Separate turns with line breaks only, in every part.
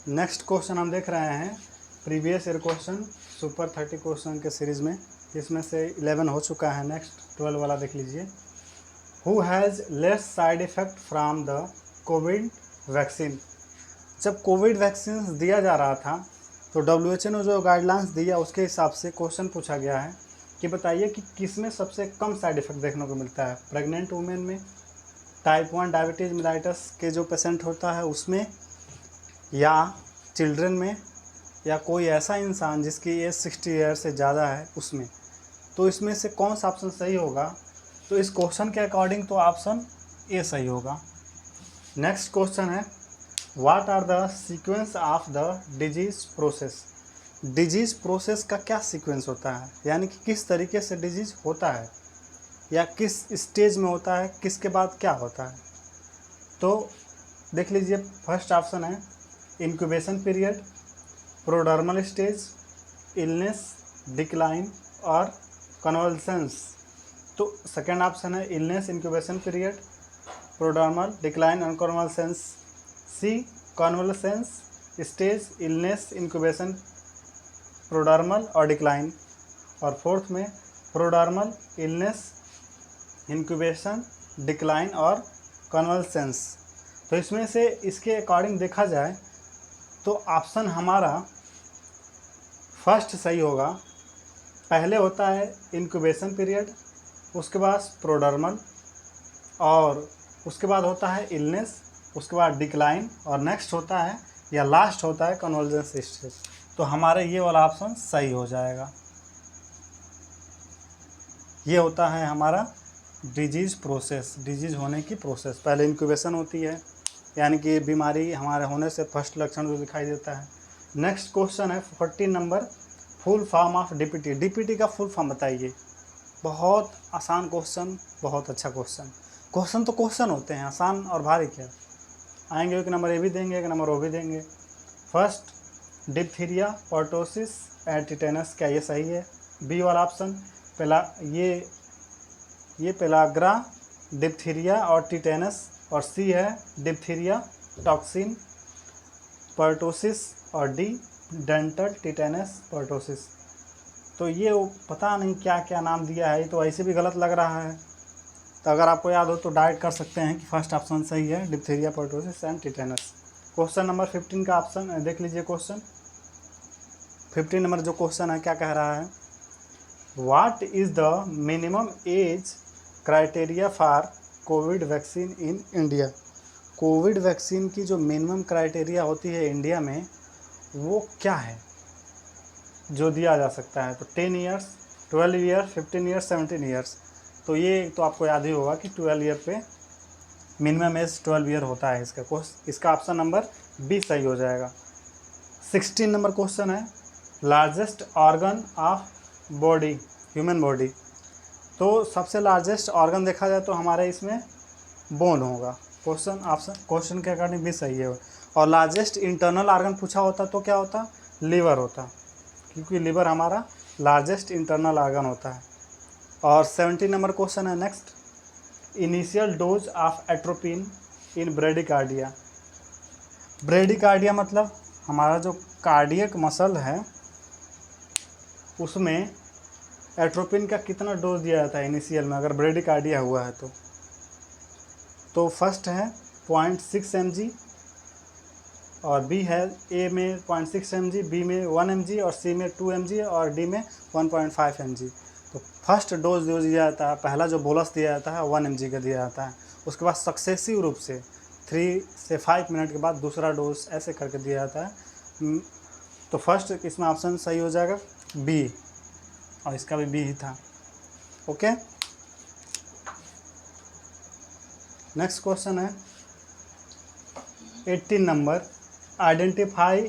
Next question हम देख रहे हैं previous year question super 30 question के सीरीज़ में। इसमें से 11 हो चुका है, नेक्स्ट 12 वाला देख लीजिए। Who has less side effect from the Covid vaccine. जब कोविड वैक्सीन दिया जा रहा था तो WHO ने जो गाइडलाइंस दिया उसके हिसाब से क्वेश्चन पूछा गया है कि बताइए कि किसमें सबसे कम साइड इफ़ेक्ट देखने को मिलता है। प्रेग्नेंट वुमेन में, टाइप 1 डायबिटीज़ मेलाइटस के जो पेशेंट होता है उसमें, या चिल्ड्रन में, या कोई ऐसा इंसान जिसकी एज 60 ईयर से ज़्यादा है उसमें। तो इसमें से कौन सा ऑप्शन सही होगा? तो इस क्वेश्चन के अकॉर्डिंग तो ऑप्शन ए सही होगा। नेक्स्ट क्वेश्चन है what are the sequence of the disease process. Disease process का क्या सीक्वेंस होता है, यानी कि किस तरीके से डिजीज़ होता है या किस स्टेज में होता है, किसके बाद क्या होता है। तो देख लीजिए, फर्स्ट ऑप्शन है incubation period, prodromal stage, illness, decline और कन्वल्सेंस। तो सेकेंड ऑप्शन है illness, incubation period, prodromal, decline और convalescence. C convalescence stage, illness, incubation, prodromal और डिक्लाइन। और फोर्थ में प्रोडर्मल, इलनेस, इंक्यूबेशन, डिक्लाइन और कन्वल्सेंस। तो इसमें से इसके अकॉर्डिंग देखा जाए तो ऑप्शन हमारा फर्स्ट सही होगा। पहले होता है इंक्यूबेशन पीरियड, उसके बाद प्रोडर्मल, और उसके बाद होता है इलनेस, उसके बाद डिक्लाइन, और नेक्स्ट होता है या लास्ट होता है कन्वर्जेंस स्टेज। तो हमारे ये वाला ऑप्शन सही हो जाएगा। ये होता है हमारा डिजीज़ प्रोसेस, डिजीज़ होने की प्रोसेस। पहले इंक्यूबेशन होती है, यानी कि बीमारी हमारे होने से फर्स्ट लक्षण जो दिखाई देता है। नेक्स्ट क्वेश्चन है 14 number, full form of DPT. DPT का फुल फॉर्म बताइए। बहुत आसान क्वेश्चन, बहुत अच्छा क्वेश्चन। क्वेश्चन तो क्वेश्चन होते हैं, आसान और भारी क्या आएंगे। एक नंबर ए भी देंगे, एक नंबर ओ भी देंगे। First diphtheria, pertussis and tetanus, क्या ये सही है? बी वाला ऑप्शन ये पेलाग्रा, डिप्थीरिया और टिटेनस। और सी है डिप्थीरिया, टॉक्सिन, पर्टोसिस, और डी डेंटल टिटेनस पर्टोसिस। तो ये पता नहीं क्या क्या नाम दिया है, तो ऐसे भी गलत लग रहा है। तो अगर आपको याद हो तो डायरेक्ट कर सकते हैं कि फर्स्ट ऑप्शन सही है, diphtheria, pertussis and tetanus. Question number 15 का ऑप्शन देख लीजिए। क्वेश्चन 15 नंबर जो क्वेश्चन है क्या कह रहा है, what is the minimum age criteria for Covid vaccine in India. Covid vaccine की जो मिनिमम क्राइटेरिया होती है इंडिया में वो क्या है जो दिया जा सकता है? तो 10 ईयर्स, 12 ईयर्स, 15 ईयर्स, 17 ईयर्स। तो ये तो आपको याद ही होगा कि 12 ईयर पे मिनिमम एज 12 ईयर होता है। इसका ऑप्शन नंबर बी सही हो जाएगा। 16 नंबर क्वेश्चन है largest organ of body, human body. तो सबसे लार्जेस्ट ऑर्गन देखा जाए तो हमारे इसमें बोन होगा। क्वेश्चन के अकॉर्डिंग भी सही है। और लार्जेस्ट इंटरनल ऑर्गन पूछा होता तो क्या होता? लीवर होता, क्योंकि लीवर हमारा लार्जेस्ट इंटरनल ऑर्गन होता है। और 17 नंबर क्वेश्चन है next, initial dose of atropine in bradycardia. Bradycardia मतलब हमारा जो कार्डियक मसल है उसमें एट्रोपिन का कितना डोज दिया जाता है इनिशियल में, अगर ब्रेडिकार्डिया हुआ है तो फर्स्ट है 0.6 mg, और बी है ए में 0.6 mg, बी में 1 mg, और सी में 2 mg, और डी में 1.5 mg। तो फर्स्ट डोज जो दिया जाता है, पहला जो बोलस दिया जाता है 1 mg का दिया जाता है। उसके बाद सक्सेसिव रूप से 3 से 5 मिनट के बाद दूसरा डोज ऐसे करके दिया जाता है। तो फर्स्ट इसमें ऑप्शन सही हो जाएगा बी, और इसका भी बी ही था। ओके, नेक्स्ट क्वेश्चन है 18 number, identify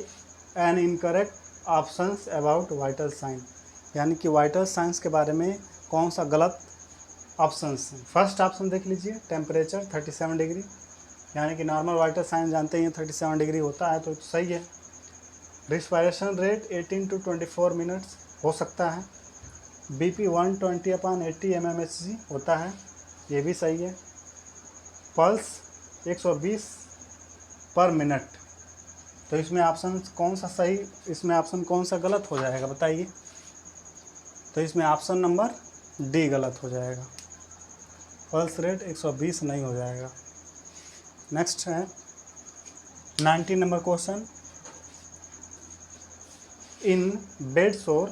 an incorrect options about vital sign. यानी कि वाइटल साइंस के बारे में कौन सा गलत ऑप्शंस हैं। फर्स्ट ऑप्शन देख लीजिए, टेम्परेचर 37 डिग्री, यानी कि नॉर्मल वाइटल साइन जानते हैं 37 डिग्री होता है, तो सही है। रिस्पायरेशन रेट 18 to 24 मिनट्स हो सकता है। BP 120/80 mmHg होता है, ये भी सही है। पल्स 120 पर मिनट तो इसमें ऑप्शन कौन सा सही, इसमें ऑप्शन कौन सा गलत हो जाएगा बताइए। तो इसमें ऑप्शन नंबर डी गलत हो जाएगा, पल्स रेट 120 नहीं हो जाएगा। नेक्स्ट है 19 नंबर क्वेश्चन, इन बेड सोर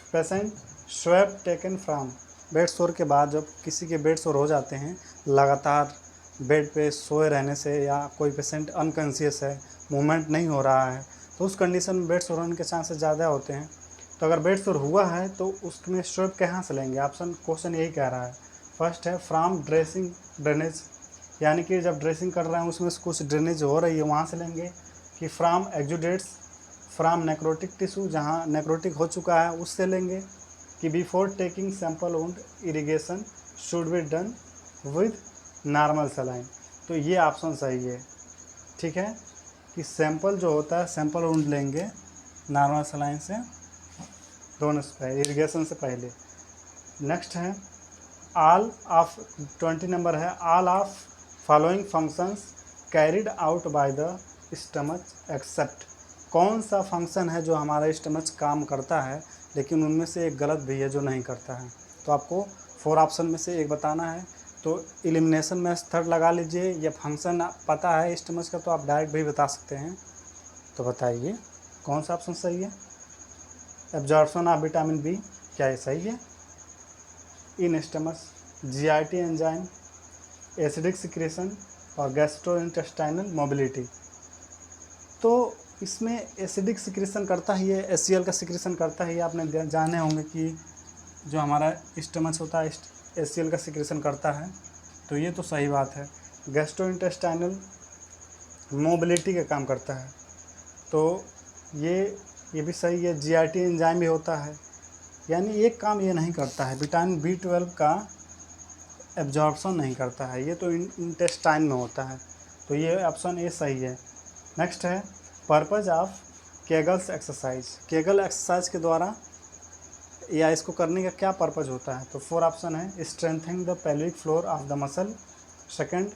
patient swap taken from. Bed सोर के बाद जब किसी के बेड सोर हो जाते हैं, लगातार बेड पे सोए रहने से, या कोई पेशेंट अनकॉन्शियस है, मूवमेंट नहीं हो रहा है, तो उस कंडीशन में बेड सोर होने के चांसेस ज़्यादा होते हैं। तो अगर बेड सोर हुआ है तो उसमें स्वैप कहाँ से लेंगे, ऑप्शन क्वेश्चन यही कह रहा है। फर्स्ट है फ्राम ड्रेसिंग ड्रेनेज, यानी कि जब ड्रेसिंग कर रहे हैं उसमें से कुछ ड्रेनेज हो रही है वहाँ से लेंगे, कि फ्राम एक्जुडेट्स, फ्राम नेक्रोटिक टिश्यू, जहाँ नेक्रोटिक हो चुका है उससे लेंगे, कि before taking sample wound irrigation should be done with normal saline. तो ये ऑप्शन सही है, ठीक है, कि सैंपल जो होता है सैंपल वुंड लेंगे नॉर्मल सलाइन से, दोनों से पहले, इरिगेशन से पहले। नेक्स्ट है ऑल ऑफ 20 नंबर है, all of following functions carried out by the stomach except. कौन सा फंक्शन है जो हमारा स्टमच काम करता है, लेकिन उनमें से एक गलत भी है जो नहीं करता है। तो आपको 4 ऑप्शन में से एक बताना है। तो एलिमिनेशन में थर्ड लगा लीजिए, या फंक्शन पता है स्टमच का तो आप डायरेक्ट भी बता सकते हैं। तो बताइए कौन सा ऑप्शन सही है। एब्जॉर्प्शन ऑफ विटामिन बी, क्या ये सही है। In stomach, GIT enzyme, acidic secretion और गैस्ट्रोइंटेस्टाइनल मोबिलिटी। तो इसमें एसिडिक सिक्रेशन करता ही है, एचसीएल का सिक्रेशन करता ही है। आपने जाने होंगे कि जो हमारा स्टमच होता है एचसीएल का सिक्रेशन करता है, तो ये तो सही बात है। गैस्ट्रोइंटेस्टाइनल मोबिलिटी का काम करता है, तो ये भी सही है। जीआईटी एंजाइम भी होता है, यानी एक काम ये नहीं करता है, विटामिन B12 का एब्जॉर्प्शन नहीं करता है, ये तो इंटेस्टाइन में होता है। तो ये ऑप्शन ए सही है। नेक्स्ट है purpose of केगल्स exercise. Kegel exercise के द्वारा या इसको करने का क्या पर्पज़ होता है। तो 4 ऑप्शन है, strengthening the pelvic floor of the muscle, second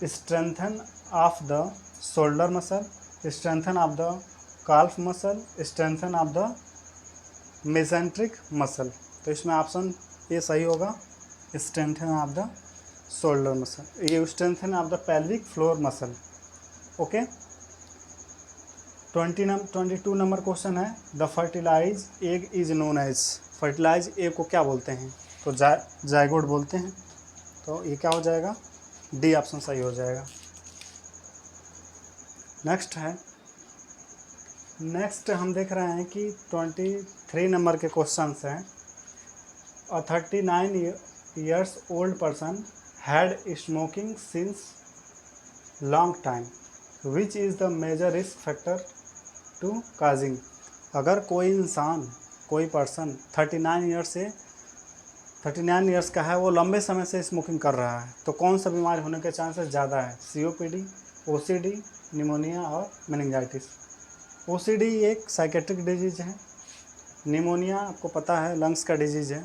strengthen of the shoulder muscle, strengthen of the calf muscle, strengthen of the mesenteric muscle. तो इसमें ऑप्शन ए सही होगा, strengthen of the shoulder muscle, ये strengthen of the pelvic floor muscle. Okay. 22 number question है, the fertilize egg is known as. Fertilize egg को क्या बोलते हैं। तो जायगोट बोलते हैं। तो ये क्या हो जाएगा, डी ऑप्शन सही हो जाएगा। नेक्स्ट हम देख रहे हैं कि 23 नंबर के क्वेश्चन हैं। A 39 years old person had smoking since long time, which is the major risk factor to causing. अगर कोई इंसान, कोई पर्सन 39 ईयर्स का है, वो लंबे समय से स्मोकिंग कर रहा है, तो कौन सा बीमारी होने के चांसेस ज़्यादा है। COPD, OCD, निमोनिया और मेनिंजाइटिस। OCD एक साइकेट्रिक डिजीज़ है, निमोनिया आपको पता है लंग्स का डिजीज़ है,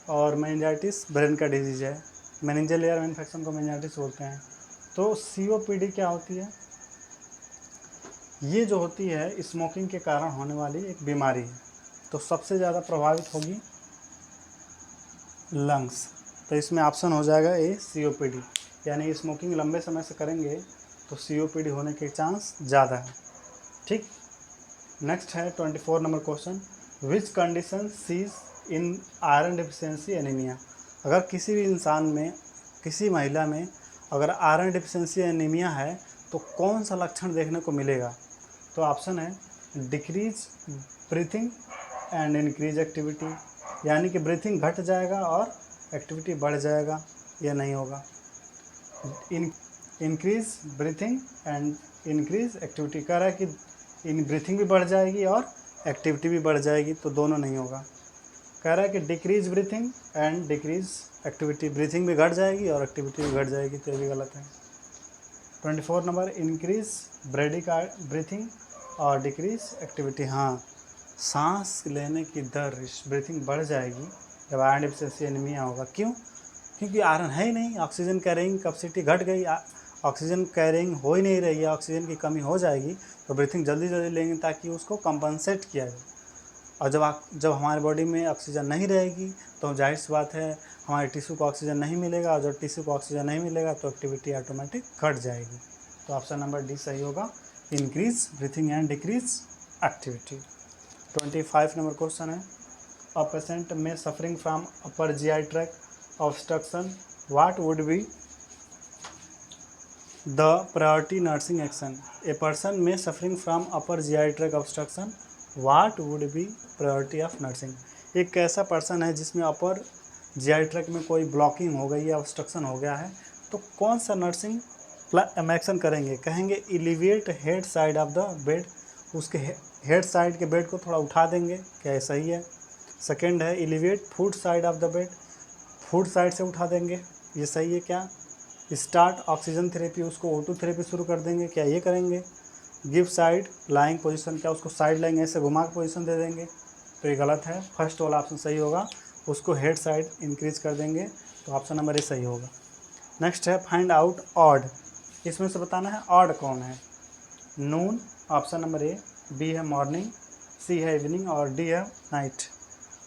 और मेनिंजाइटिस ब्रेन का डिजीज़ है। मेनिंजियल एयर इन्फेक्शन को मेनिंजाइटिस बोलते हैं। तो COPD क्या होती है, ये जो होती है स्मोकिंग के कारण होने वाली एक बीमारी है। तो सबसे ज़्यादा प्रभावित होगी लंग्स। तो इसमें ऑप्शन हो जाएगा ए COPD, यानी स्मोकिंग लंबे समय से करेंगे तो COPD होने के चांस ज़्यादा है। ठीक। नेक्स्ट है 24 number question, which condition sees in iron deficiency anaemia. अगर किसी भी इंसान में, किसी महिला में अगर आयरन डिफिशियंसी एनीमिया है तो कौन सा लक्षण देखने को मिलेगा। तो ऑप्शन है decrease breathing and increase activity, यानी कि ब्रीथिंग घट जाएगा और एक्टिविटी बढ़ जाएगा, यह नहीं होगा। Increase breathing and increase activity कह रहा है कि इन ब्रीथिंग भी बढ़ जाएगी और एक्टिविटी भी बढ़ जाएगी, तो दोनों नहीं होगा। कह रहा है कि decrease breathing and decrease activity, breathing भी घट जाएगी और एक्टिविटी भी घट जाएगी, तो ये भी गलत है। 24 नंबर इंक्रीज ब्रीथिंग और डिक्रीज एक्टिविटी। हाँ, सांस लेने की दर, ब्रीथिंग बढ़ जाएगी जब आयरन डिफिशियंसी एनीमिया होगा। क्यों? क्योंकि आयरन है ही नहीं, ऑक्सीजन कैरिंग कैपेसिटी घट गई, ऑक्सीजन कैरिंग हो ही नहीं रही है, ऑक्सीजन की कमी हो जाएगी तो ब्रीथिंग जल्दी जल्दी लेंगे ताकि उसको कंपनसेट किया जाए। और जब हमारे बॉडी में ऑक्सीजन नहीं रहेगी तो जाहिर सी बात है हमारे टिश्यू को ऑक्सीजन नहीं मिलेगा, और जब टिश्यू को ऑक्सीजन नहीं मिलेगा तो एक्टिविटी ऑटोमेटिक घट जाएगी। तो ऑप्शन नंबर डी सही होगा, increase breathing and decrease activity. 25 number question है, अ पेशेंट में suffering from upper GI tract obstruction, what would be the priority nursing action. A person में suffering from upper GI tract obstruction, what would be priority of nursing. एक ऐसा person है जिसमें अपर GI tract में कोई blocking हो गई है, ऑब्स्ट्रक्शन हो गया है, तो कौन सा नर्सिंग एक्शन करेंगे? कहेंगे elevate head side of the bed, उसके हेड साइड के बेड को थोड़ा उठा देंगे, क्या ये सही है? सेकेंड है elevate foot side of the bed, foot side से उठा देंगे, ये सही है क्या? स्टार्ट ऑक्सीजन थेरेपी, उसको O2 थेरेपी शुरू कर देंगे, क्या ये करेंगे? गिव साइड लाइंग पोजीशन, क्या उसको साइड लाइंग ऐसे घुमा के पोजीशन दे देंगे? तो ये गलत है, फर्स्ट वाला ऑप्शन सही होगा, उसको हेड साइड इंक्रीज कर देंगे, तो ऑप्शन नंबर ए सही होगा। नेक्स्ट है फाइंड आउट ऑड, इसमें से बताना है ऑड कौन है। नून ऑप्शन नंबर ए, बी है मॉर्निंग, सी है इवनिंग और डी है नाइट।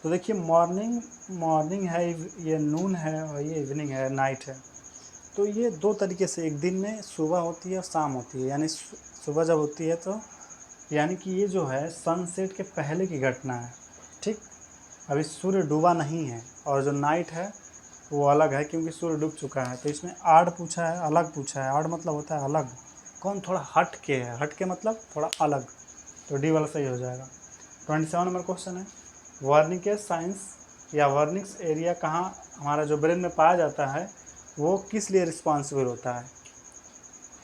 तो देखिए मॉर्निंग है, ये नून है और ये इवनिंग है, नाइट है। तो ये दो तरीके से, एक दिन में सुबह होती है और शाम होती है, यानी सुबह जब होती है तो यानी कि ये जो है सनसेट के पहले की घटना है, ठीक। अभी सूर्य डूबा नहीं है, और जो नाइट है वो अलग है क्योंकि सूर्य डूब चुका है। तो इसमें आड़ पूछा है, अलग पूछा है, आड़ मतलब होता है अलग, कौन थोड़ा हट के है, हट के मतलब थोड़ा अलग, तो डी वाला सही हो जाएगा। 27 नंबर क्वेश्चन है, वर्निकेस साइंस या वर्निक्स एरिया कहाँ हमारा जो ब्रेन में पाया जाता है वो किस लिए रिस्पॉन्सिबल होता है?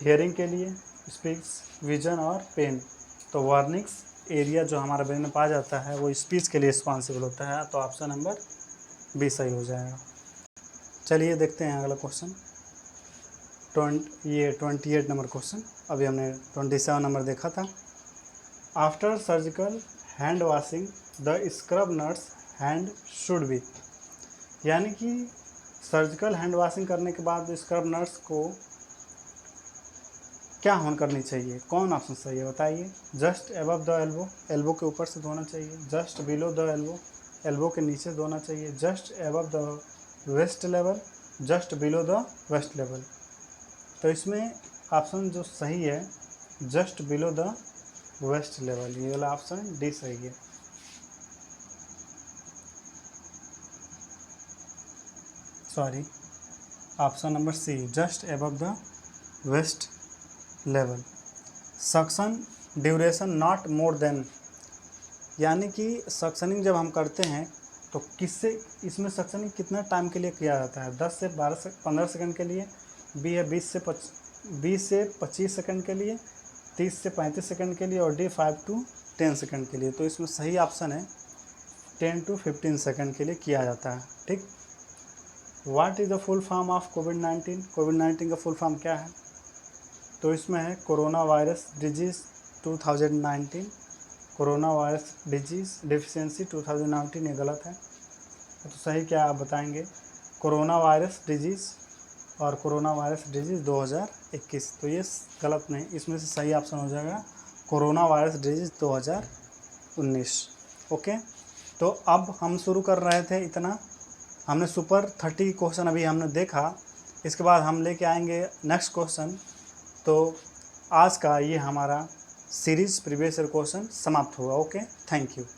हियरिंग के लिए, स्पीच, विजन और पेन। तो वर्निक्स एरिया जो हमारा ब्रेन में पाया जाता है वो स्पीच के लिए रिस्पॉन्सिबल होता है, तो ऑप्शन नंबर बी सही हो जाएगा। चलिए देखते हैं अगला क्वेश्चन, 28 नंबर क्वेश्चन, अभी हमने 27 नंबर देखा था। After surgical hand washing the scrub nurse hand should be, यानी कि सर्जिकल हैंड वॉशिंग करने के बाद स्क्रब नर्स को क्या करनी चाहिए? कौन ऑप्शन सही है बताइए? Just above the elbow, elbow के ऊपर से धोना चाहिए, just below the elbow, elbow के नीचे धोना चाहिए, just above the waist level, just below the waist level. तो इसमें ऑप्शन जो सही है just below the waist level, ये वाला ऑप्शन डी सही है। Sorry, option number C just above the waist level. Suction duration not more than, यानी कि सक्शनिंग जब हम करते हैं तो किससे, इसमें सक्शनिंग कितना टाइम के लिए किया जाता है? 10 से 15 सेकंड के लिए, बी है 20 से 25 सेकंड के लिए, 30 से 35 सेकंड के लिए, और डी 5 to 10 सेकंड के लिए। तो इसमें सही ऑप्शन है 10 to 15 सेकंड के लिए किया जाता है, ठीक। What is the full form of कोविड-19, कोविड-19 का फुल फॉर्म क्या है? तो इसमें है corona virus disease 2019, corona virus disease deficiency 2019, ये गलत है। तो सही क्या आप बताएंगे? कोरोना वायरस डिजीज़ और कोरोना वायरस डिजीज़ 2021, तो ये गलत नहीं, इसमें से सही ऑप्शन हो जाएगा कोरोना वायरस डिजीज़ 2019। ओके, तो अब हम शुरू कर रहे थे इतना, हमने सुपर 30 क्वेश्चन अभी हमने देखा, इसके बाद हम लेके आएंगे नेक्स्ट क्वेश्चन। तो आज का ये हमारा सीरीज़ प्रीवियस ईयर क्वेश्चन समाप्त हुआ। Okay, thank you.